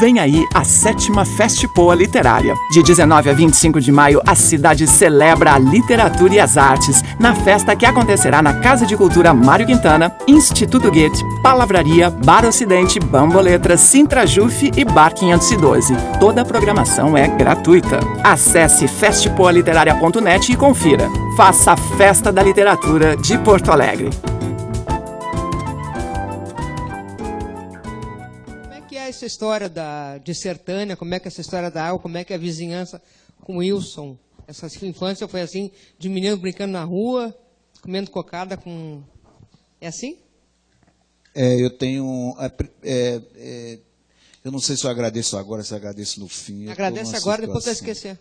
Vem aí a 7ª Festipoa Literária. De 19 a 25 de maio, a cidade celebra a literatura e as artes, na festa que acontecerá na Casa de Cultura Mário Quintana, Instituto Goethe, Palavraria, Bar Ocidente, Bamboletra, Sintra Juf e Bar 512. Toda a programação é gratuita. Acesse festipoaliteraria.net e confira. Faça a Festa da Literatura de Porto Alegre. Essa história de Sertânia, como é que essa história da água, como é que a vizinhança com o Wilson, essa infância foi assim, de menino brincando na rua, comendo cocada com... É assim? Eu tenho... eu não sei se eu agradeço agora, se eu agradeço no fim. Agradece agora, depois vai esquecer.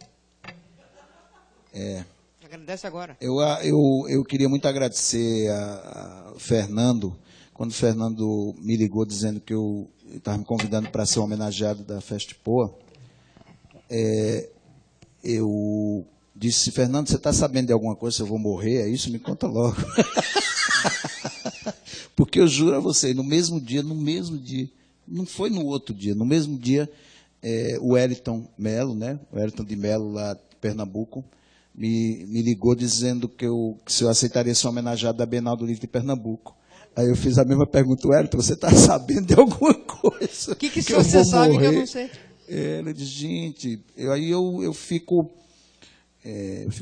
Agradece agora. Eu queria muito agradecer a Fernando, quando o Fernando me ligou dizendo que eu estava me convidando para ser homenageado da Festipoa, eu disse: Fernando, você está sabendo de alguma coisa, se eu vou morrer? É isso? Me conta logo. Porque eu juro a você, no mesmo dia, não foi no outro dia, no mesmo dia, o Wellington Melo, né, o Wellington de Melo, lá de Pernambuco, me ligou dizendo que se eu aceitaria ser homenageado da Bienal do Livro de Pernambuco. Aí eu fiz a mesma pergunta: Wellington, você está sabendo de alguma coisa? O que você sabe que eu não sei? Ele disse: gente, eu fico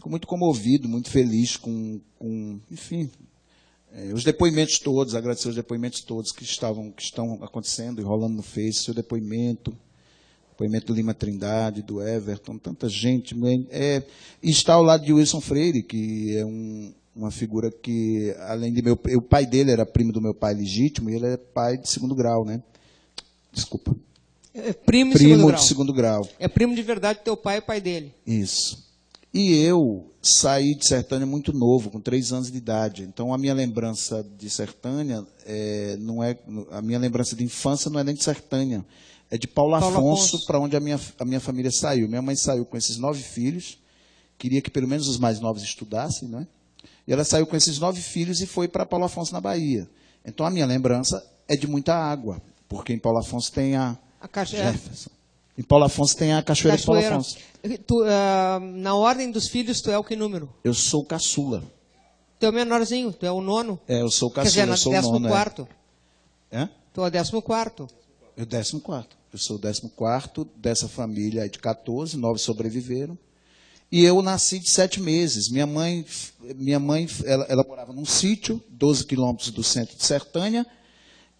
muito comovido, muito feliz com enfim, os depoimentos todos, agradecer os depoimentos todos que estão acontecendo e rolando no Face, seu depoimento do Lima Trindade, do Everton, tanta gente. E está ao lado de Wilson Freire, que é uma figura que, além de o pai dele era primo do meu pai legítimo, e ele é pai de segundo grau, né? Desculpa. É primo de segundo grau. É primo de verdade do teu pai e pai dele. Isso. E eu saí de Sertânia muito novo, com 3 anos de idade. Então, a minha lembrança de Sertânia, a minha lembrança de infância não é nem de Sertânia, é de Paulo Afonso, para onde a minha família saiu. Minha mãe saiu com esses 9 filhos, queria que pelo menos os mais novos estudassem, não é? E ela saiu com esses 9 filhos e foi para Paulo Afonso, na Bahia. Então, a minha lembrança é de muita água, porque em Paulo Afonso tem a Jefferson. Em Paulo Afonso tem a Cachoeira de Paulo Afonso. Na ordem dos filhos, tu é o que número? Eu sou o caçula. Tu é o menorzinho, tu é o 9º. Eu sou o caçula, quer dizer, eu sou o 14º. Tu é o 14º. Eu 14º. Eu sou o 14º dessa família de 14, 9 sobreviveram. E eu nasci de 7 meses. Minha mãe ela morava num sítio, 12 quilômetros do centro de Sertânia,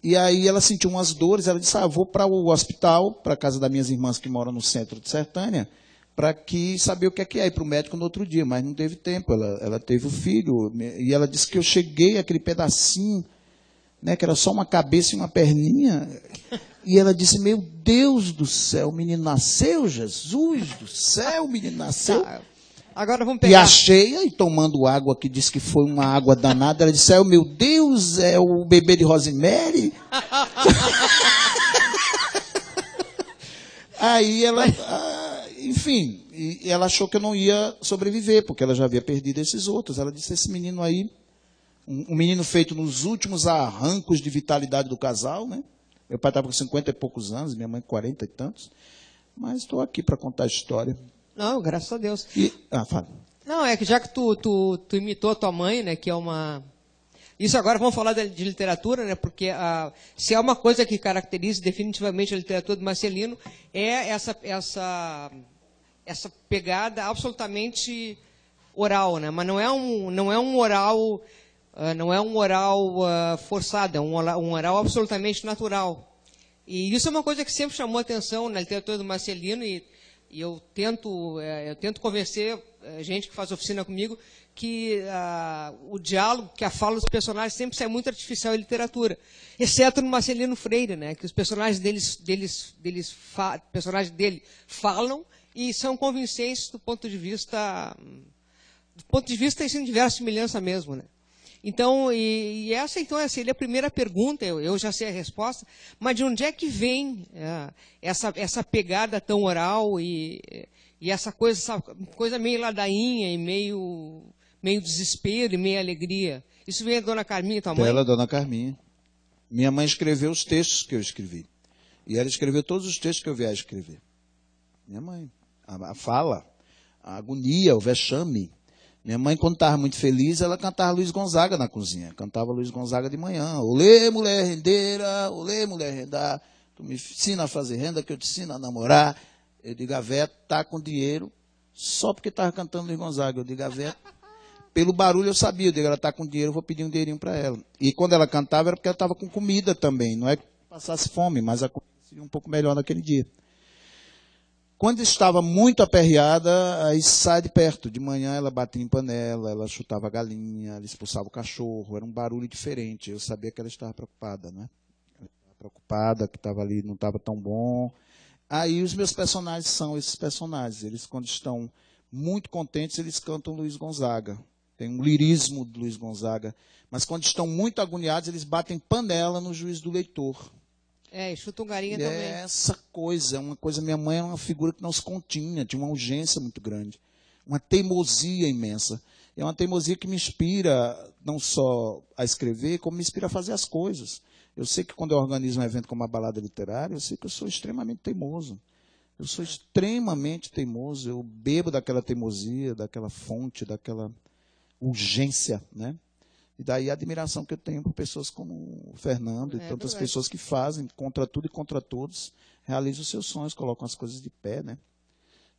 e aí ela sentiu umas dores, ela disse: vou para o hospital, para a casa das minhas irmãs que moram no centro de Sertânia, para saber o que é ir para o médico no outro dia, mas não teve tempo, ela teve o filho, e ela disse que eu cheguei aquele pedacinho, né, que era só uma cabeça e uma perninha, e ela disse: meu Deus do céu, o menino nasceu, Jesus do céu, o menino nasceu. Agora vamos pegar. E a cheia, e tomando água, que disse que foi uma água danada, ela disse: meu Deus, é o bebê de Rosemary? Aí ela, enfim, e ela achou que eu não ia sobreviver, porque ela já havia perdido esses outros. Ela disse: esse menino aí, um menino feito nos últimos arrancos de vitalidade do casal, né? Meu pai estava com 50 e poucos anos, minha mãe 40 e tantos. Mas estou aqui para contar a história. Não, graças a Deus. Fala. Não, é que já que tu imitou a tua mãe, né, que é uma... Isso agora vamos falar de literatura, né, porque se é uma coisa que caracteriza definitivamente a literatura do Marcelino, é essa pegada absolutamente oral, né, mas não é um oral forçado, é um oral absolutamente natural. E isso é uma coisa que sempre chamou atenção na literatura do Marcelino, e eu tento convencer gente que faz oficina comigo que o diálogo, que a fala dos personagens sempre sai muito artificial em literatura, exceto no Marcelino Freire, né, que os personagens personagens dele falam e são convincentes do ponto de vista em diversa semelhança mesmo, né. Então, essa então seria a primeira pergunta, eu já sei a resposta, mas de onde é que vem essa pegada tão oral e essa coisa meio ladainha e meio desespero e meio alegria? Isso vem da Dona Carminha, tua mãe? Dela, Dona Carminha. Minha mãe escreveu os textos que eu escrevi. E ela escreveu todos os textos que eu vier escrever. Minha mãe. A fala, a agonia, o vexame. Minha mãe, quando estava muito feliz, ela cantava Luiz Gonzaga na cozinha. Cantava Luiz Gonzaga de manhã. Olê, mulher rendeira, olê, mulher rendar. Tu me ensina a fazer renda, que eu te ensino a namorar. Eu digo, a véia tá com dinheiro só porque estava cantando Luiz Gonzaga. Eu digo, a véia, pelo barulho eu sabia. Eu digo, ela está com dinheiro, eu vou pedir um dinheirinho para ela. E quando ela cantava era porque ela estava com comida também. Não é que passasse fome, mas a comida seria um pouco melhor naquele dia. Quando estava muito aperreada, aí sai de perto. De manhã ela batia em panela, ela chutava a galinha, ela expulsava o cachorro. Era um barulho diferente. Eu sabia que ela estava preocupada, né? Ela estava preocupada, que estava ali, não estava tão bom. Aí os meus personagens são esses personagens. Eles, quando estão muito contentes, eles cantam Luiz Gonzaga. Tem um lirismo do Luiz Gonzaga. Mas quando estão muito agoniados, eles batem panela no juiz do leitor. E chuta um galinha também. Essa coisa, uma coisa, minha mãe é uma figura que não se continha, tinha uma urgência muito grande, uma teimosia imensa. É uma teimosia que me inspira não só a escrever, como me inspira a fazer as coisas. Eu sei que quando eu organizo um evento como a Balada Literária, eu sei que eu sou extremamente teimoso. Eu sou extremamente teimoso, eu bebo daquela teimosia, daquela fonte, daquela urgência, né? E daí a admiração que eu tenho por pessoas como o Fernando e tantas pessoas que fazem contra tudo e contra todos, realizam os seus sonhos, colocam as coisas de pé, né?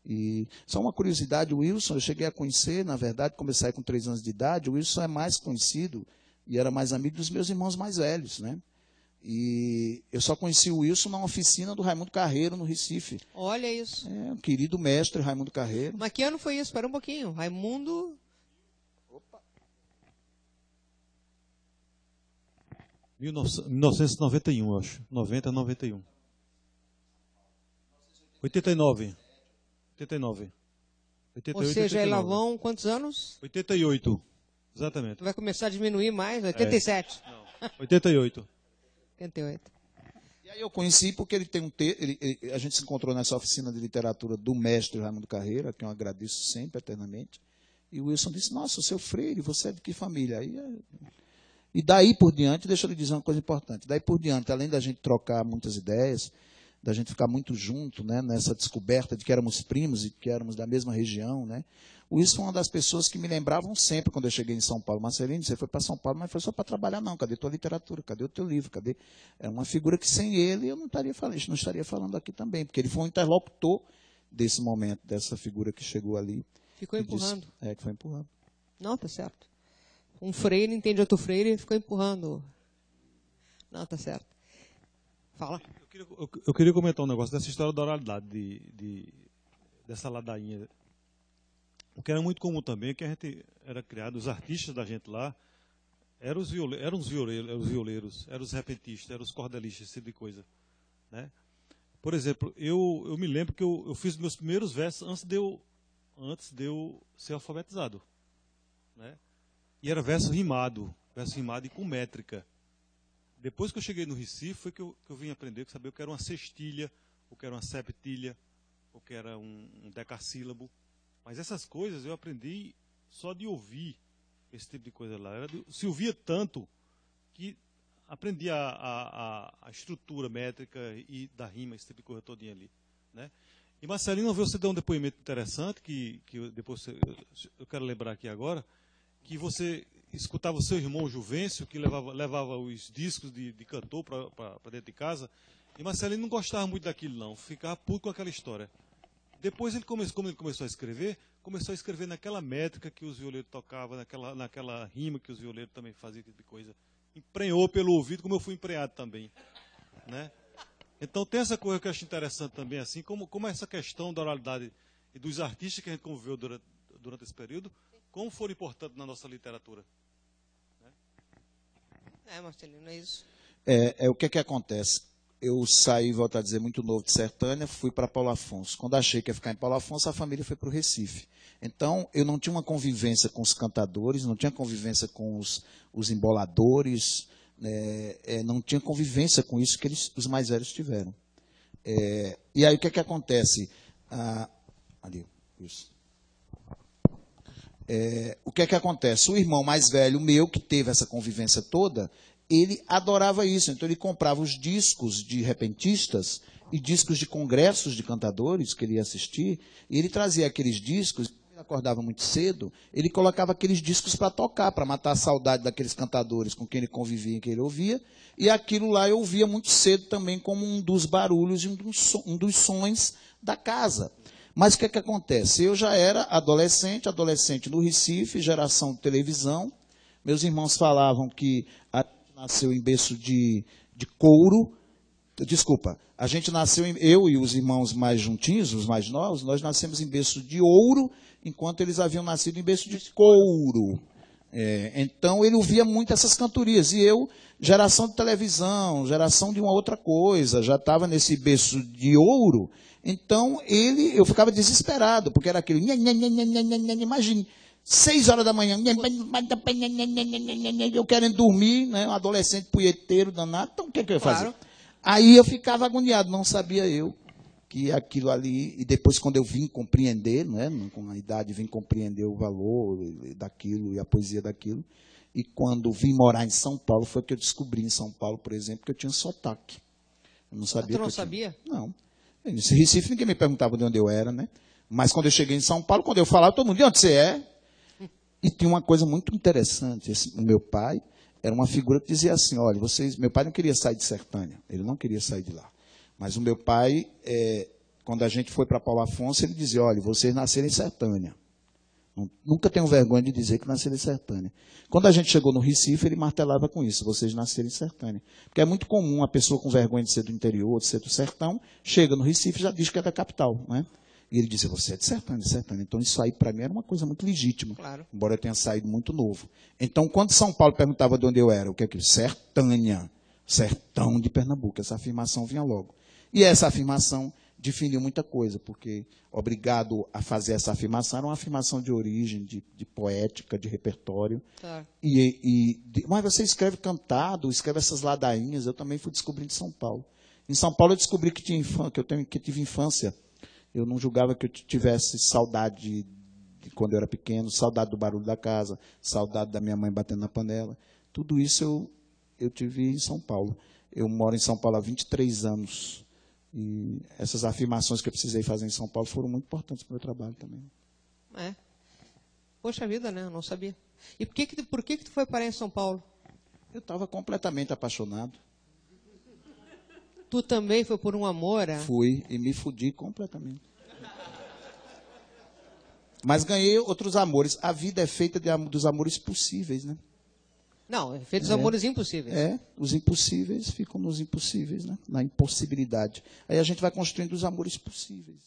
E só uma curiosidade, o Wilson, eu cheguei a conhecer, na verdade, comecei com 3 anos de idade, o Wilson é mais conhecido e era mais amigo dos meus irmãos mais velhos, né? E eu só conheci o Wilson na oficina do Raimundo Carreiro, no Recife. Olha isso. O querido mestre Raimundo Carreiro. Mas que ano foi isso? Espera um pouquinho. Raimundo... 1991, eu acho. 90, 91. 89. 88, Ou seja, 89. lá vão quantos anos? 88, exatamente. Vai começar a diminuir mais? 87. Não, 88. 88. E aí eu conheci porque ele tem a gente se encontrou nessa oficina de literatura do mestre Raimundo Carreiro, a quem eu agradeço sempre, eternamente. E o Wilson disse, nossa, o seu Freire, você é de que família? E daí por diante, deixa eu lhe dizer uma coisa importante, daí por diante, além da gente trocar muitas ideias, da gente ficar muito junto, né, nessa descoberta de que éramos primos e que éramos da mesma região, né, o Wilson foi uma das pessoas que me lembravam sempre quando eu cheguei em São Paulo. Marcelino, você foi para São Paulo, mas foi só para trabalhar, não. Cadê tua literatura? Cadê o teu livro? Cadê? É uma figura que sem ele eu não estaria falando aqui também, porque ele foi um interlocutor desse momento, dessa figura que chegou ali. Ficou empurrando. Que foi empurrando. Não, tá certo. Um freire entende outro freire e ficou empurrando. Não, tá certo. Fala. Eu queria comentar um negócio dessa história da oralidade, dessa ladainha. O que era muito comum também é que a gente era criado, os artistas da gente lá, eram os violeiros, eram os repentistas, eram os cordelistas, esse tipo de coisa. Né? Por exemplo, eu me lembro que eu fiz meus primeiros versos antes de eu ser alfabetizado. Né? E era verso rimado e com métrica. Depois que eu cheguei no Recife, foi que eu vim aprender, saber o que era uma sextilha, o que era uma septilha, o que era um decassílabo. Mas essas coisas eu aprendi só de ouvir esse tipo de coisa lá. Se ouvia tanto que aprendi a estrutura métrica e da rima, esse tipo de coisa todinha ali. Né? E Marcelino, você deu um depoimento interessante, que depois eu quero lembrar aqui agora, que você escutava o seu irmão Juvencio, que levava os discos de cantor para dentro de casa, e Marcelino não gostava muito daquilo não, ficava puto com aquela história. Depois, como ele começou a escrever naquela métrica que os violeiros tocavam, naquela rima que os violeiros também faziam, esse tipo de coisa. Emprenhou pelo ouvido, como eu fui emprenhado também. Né? Então tem essa coisa que eu acho interessante também, assim, como essa questão da oralidade e dos artistas que a gente conviveu durante esse período, como foram importantes na nossa literatura. Né? Marcelino, é isso. O que acontece? Eu saí, volto a dizer, muito novo de Sertânia, fui para Paulo Afonso. Quando achei que ia ficar em Paulo Afonso, a família foi para o Recife. Então, eu não tinha uma convivência com os cantadores, não tinha convivência com os emboladores, não tinha convivência com isso que os mais velhos tiveram. E aí, o que acontece? Ali, isso. O que acontece? O irmão mais velho meu, que teve essa convivência toda, ele adorava isso. Então, ele comprava os discos de repentistas e discos de congressos de cantadores que ele ia assistir, e ele trazia aqueles discos. Ele acordava muito cedo, ele colocava aqueles discos para tocar, para matar a saudade daqueles cantadores com quem ele convivia e que ele ouvia, e aquilo lá eu ouvia muito cedo também como um dos barulhos e um dos sons da casa. Mas o que é que acontece? Eu já era adolescente no Recife, geração de televisão. Meus irmãos falavam que a gente nasceu em berço de couro. Desculpa, a gente nasceu, eu e os irmãos mais juntinhos, os mais novos, nós nascemos em berço de ouro, enquanto eles haviam nascido em berço de couro. Então, ele ouvia muito essas cantorias. E eu, geração de televisão, geração de uma outra coisa, já estava nesse berço de ouro. Então, eu ficava desesperado, porque era aquilo. Imagine, 6 horas da manhã, eu querendo dormir, né, um adolescente punheteiro danado. Então, o que eu ia fazer? Claro. Aí eu ficava agoniado, não sabia eu que aquilo ali, e depois quando eu vim compreender, né, com a idade vim compreender o valor daquilo e a poesia daquilo, e quando vim morar em São Paulo, foi que eu descobri em São Paulo, por exemplo, que eu tinha sotaque. Eu não sabia. Tu não sabia? Não. Nesse Recife ninguém me perguntava de onde eu era, né? Mas quando eu cheguei em São Paulo, quando eu falava, todo mundo, de onde você é? E tinha uma coisa muito interessante, o meu pai era uma figura que dizia assim, olha, meu pai não queria sair de Sertânia, ele não queria sair de lá. Mas o meu pai, quando a gente foi para Paulo Afonso, ele dizia, olha, vocês nasceram em Sertânia. Nunca tenho vergonha de dizer que nasceram em Sertânia. Quando a gente chegou no Recife, ele martelava com isso, vocês nasceram em Sertânia. Porque é muito comum a pessoa com vergonha de ser do interior, de ser do sertão, chega no Recife e já diz que é da capital, né? E ele dizia, você é de Sertânia, de Sertânia. Então, isso aí, para mim, era uma coisa muito legítima, claro, embora eu tenha saído muito novo. Então, quando São Paulo perguntava de onde eu era, o que é aquilo? Sertânia, sertão de Pernambuco. Essa afirmação vinha logo. E essa afirmação definiu muita coisa, porque, obrigado a fazer essa afirmação, era uma afirmação de origem, de poética, de repertório. claro. Mas você escreve cantado, escreve essas ladainhas, eu também fui descobrindo em São Paulo. Em São Paulo eu descobri que tive infância. Eu não julgava que eu tivesse saudade de quando eu era pequeno, saudade do barulho da casa, saudade da minha mãe batendo na panela. Tudo isso eu tive em São Paulo. Eu moro em São Paulo há 23 anos. E essas afirmações que eu precisei fazer em São Paulo foram muito importantes para o meu trabalho também. Poxa vida, né? Eu não sabia. E por que tu foi parar em São Paulo? Eu estava completamente apaixonado. Tu também foi por um amor? Fui e me fudi completamente. Mas ganhei outros amores. A vida é feita dos amores possíveis, né? Não, é feito dos amores impossíveis. Os impossíveis ficam nos impossíveis, né? Na impossibilidade. Aí a gente vai construindo os amores possíveis.